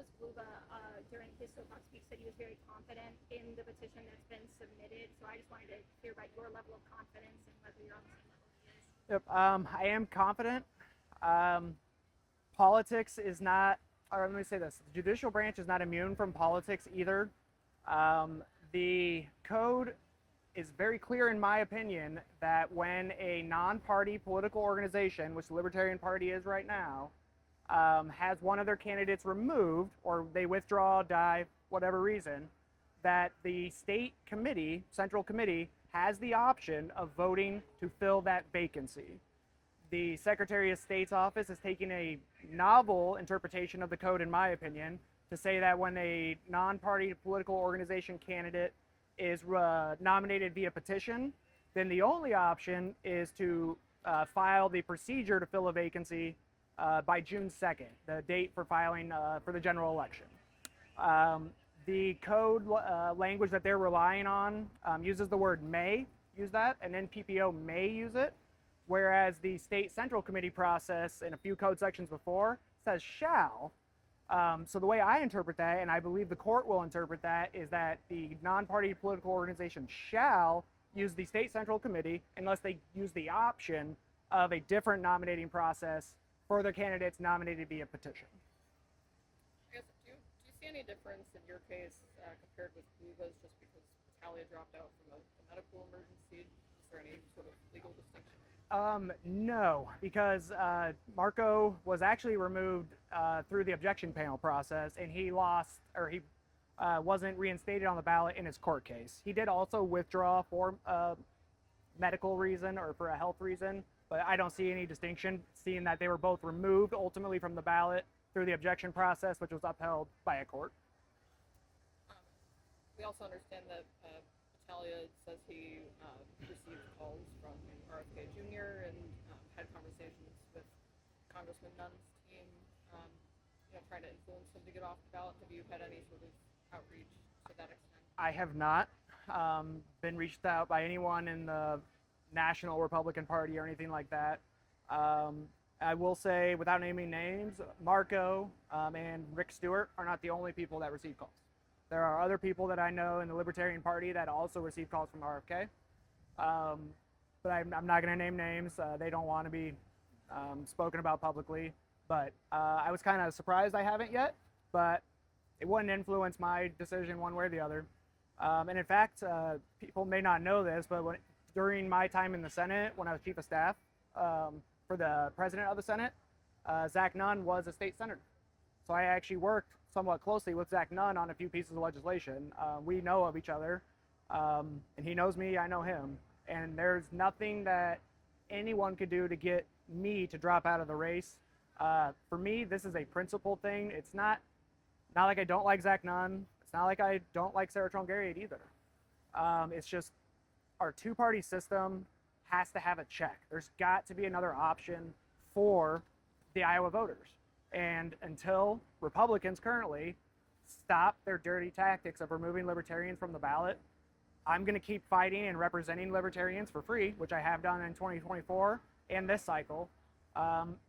Nicholas Bluba, during his Soapbox speech, said he was very confident in the petition that's been submitted. So I just wanted to hear about your level of confidence and whether you're on the same level he is. Yep, I am confident. Politics is not, or let me say this, the judicial branch is not immune from politics either. The code is very clear, in my opinion, that when a non-party political organization, which the Libertarian Party is right now, has one of their candidates removed, or they withdraw, die, whatever reason, that the state committee, central committee, has the option of voting to fill that vacancy. The Secretary of State's office is taking a novel interpretation of the code, in my opinion, to say that when a non-party political organization candidate is nominated via petition, then the only option is to file the procedure to fill a vacancy by June 2nd, the date for filing for the general election. The code language that they're relying on uses the word may use that, and then PPO may use it, whereas the state central committee process in a few code sections before says shall. So the way I interpret that, and I believe the court will interpret that, is that the non-party political organization shall use the state central committee unless they use the option of a different nominating process for their candidates nominated via petition. I guess, do you see any difference in your case compared with Bluva's, just because Talia dropped out from a medical emergency? Is there any sort of legal distinction? No, because Marco was actually removed through the objection panel process, and he lost, or he wasn't reinstated on the ballot in his court case. He did also withdraw for a medical reason or for a health reason, but I don't see any distinction, seeing that they were both removed ultimately from the ballot through the objection process, which was upheld by a court. We also understand that Talia says he received calls from RFK Jr. and had conversations with Congressman Nunn's team, trying to influence him to get off the ballot. Have you had any sort of outreach to that extent? I have not been reached out by anyone in the National Republican Party or anything like that. I will say, without naming names, Marco and Rick Stewart are not the only people that receive calls. There are other people that I know in the Libertarian Party that also receive calls from RFK. But I'm not going to name names. They don't want to be spoken about publicly. But I was kind of surprised I haven't yet, but it wouldn't influence my decision one way or the other. And in fact, people may not know this, but during my time in the Senate, when I was chief of staff for the president of the Senate, Zach Nunn was a state senator. So I actually worked somewhat closely with Zach Nunn on a few pieces of legislation. We know of each other, and he knows me, I know him. And there's nothing that anyone could do to get me to drop out of the race. For me, this is a principle thing. It's not like I don't like Zach Nunn. It's not like I don't like Sarah Trongariad either. It's just our two-party system has to have a check. There's got to be another option for the Iowa voters. And until Republicans currently stop their dirty tactics of removing libertarians from the ballot, I'm going to keep fighting and representing libertarians for free, which I have done in 2024 and this cycle,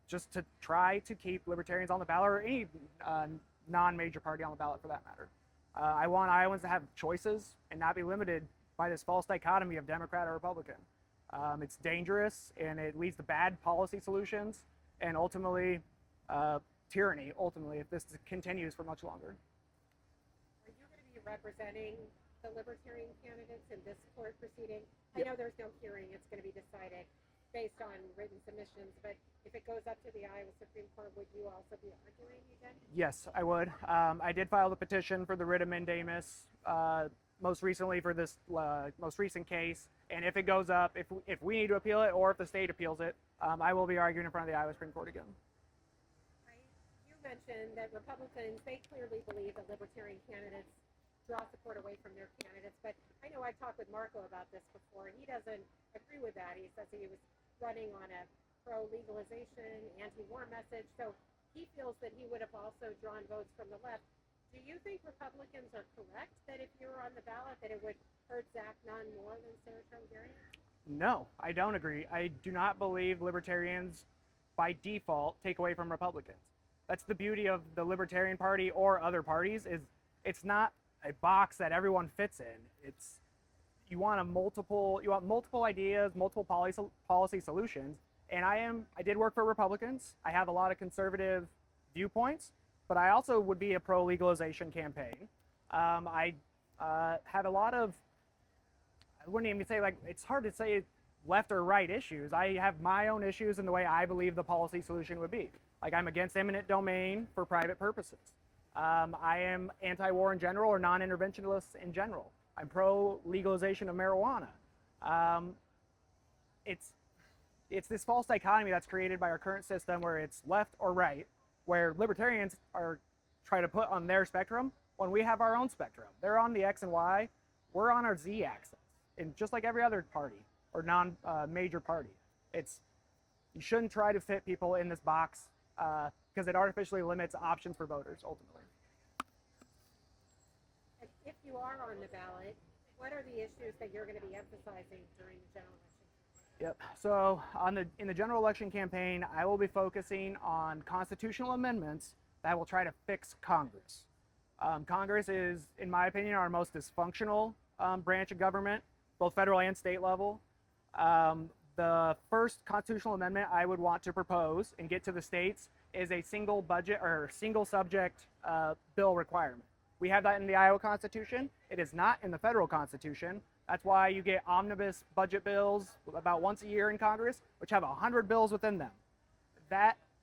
just to try to keep libertarians on the ballot, or any non-major party on the ballot for that matter. I want Iowans to have choices and not be limited by this false dichotomy of Democrat or Republican. It's dangerous, and it leads to bad policy solutions and ultimately tyranny, ultimately, if this continues for much longer. Are you going to be representing the Libertarian candidates in this court proceeding? I know there's no hearing. It's going to be decided based on written submissions, but if it goes up to the Iowa Supreme Court, would you also be arguing again? Yes, I would. I did file the petition for the writ of mandamus most recently for this most recent case, and if it goes up, if we need to appeal it or if the state appeals it, I will be arguing in front of the Iowa Supreme Court again. You mentioned that Republicans, they clearly believe that Libertarian candidates draw support away from their candidates, but I know I've talked with Marco about this before, and he doesn't agree with that. He says he was running on a pro-legalization, anti-war message, so he feels that he would have also drawn votes from the left. Do you think Republicans are correct that if you were on the ballot that it would hurt Zach Nunn more than Sarah Trongariad? No, I don't agree. I do not believe libertarians by default take away from Republicans. That's the beauty of the Libertarian Party or other parties, is it's not a box that everyone fits in. It's you want multiple ideas, multiple policy solutions. And I did work for Republicans. I have a lot of conservative viewpoints, but I also would be a pro-legalization campaign. I have a lot of, I wouldn't even say, like, it's hard to say left or right issues. I have my own issues in the way I believe the policy solution would be. Like, I'm against eminent domain for private purposes. I am anti-war in general, or non-interventionist in general. I'm pro-legalization of marijuana. It's this false dichotomy that's created by our current system where it's left or right, where libertarians are trying to put on their spectrum when we have our own spectrum. They're on the X and Y, we're on our Z axis, and just like every other party or non-major party. You shouldn't try to fit people in this box because it artificially limits options for voters ultimately. And if you are on the ballot, what are the issues that you're going to be emphasizing during the general election? Yep. So in the general election campaign, I will be focusing on constitutional amendments that will try to fix Congress. Congress is, in my opinion, our most dysfunctional branch of government, both federal and state level. The first constitutional amendment I would want to propose and get to the states is a single budget or single subject bill requirement. We have that in the Iowa Constitution. It is not in the federal Constitution. That's why you get omnibus budget bills about once a year in Congress, which have 100 bills within them.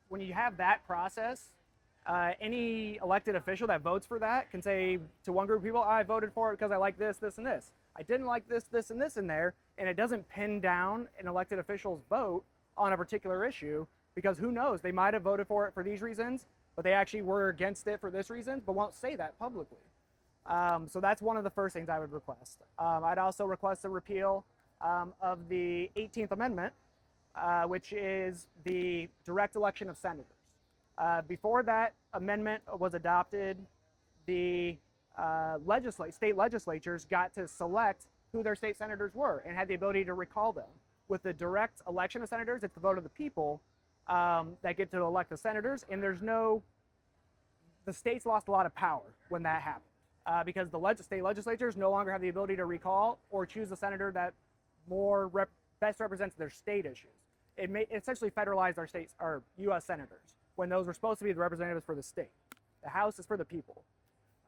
When you have that process, any elected official that votes for that can say to one group of people, I voted for it because I like this, this, and this. I didn't like this, this, and this in there, and it doesn't pin down an elected official's vote on a particular issue, because who knows, they might have voted for it for these reasons, but they actually were against it for this reason, but won't say that publicly. So that's one of the first things I would request. I'd also request a repeal of the 18th Amendment, which is the direct election of senators. Before that amendment was adopted, the state legislatures got to select who their state senators were and had the ability to recall them. With the direct election of senators, it's the vote of the people that get to elect the senators, and the states lost a lot of power when that happened. Because the state legislatures no longer have the ability to recall or choose a senator that best represents their state issues. It essentially federalized our U.S. senators when those were supposed to be the representatives for the state. The House is for the people.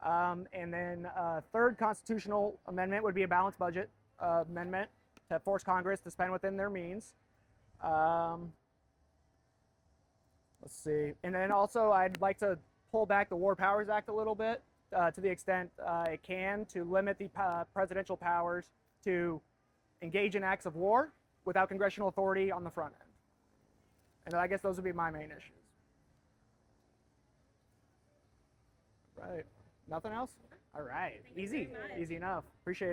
And then third constitutional amendment would be a balanced budget amendment to force Congress to spend within their means. Let's see. And then also I'd like to pull back the War Powers Act a little bit. To the extent it can, to limit the presidential powers to engage in acts of war without congressional authority on the front end. And I guess those would be my main issues. Right. Nothing else? All right. Easy. Easy enough. Appreciate it.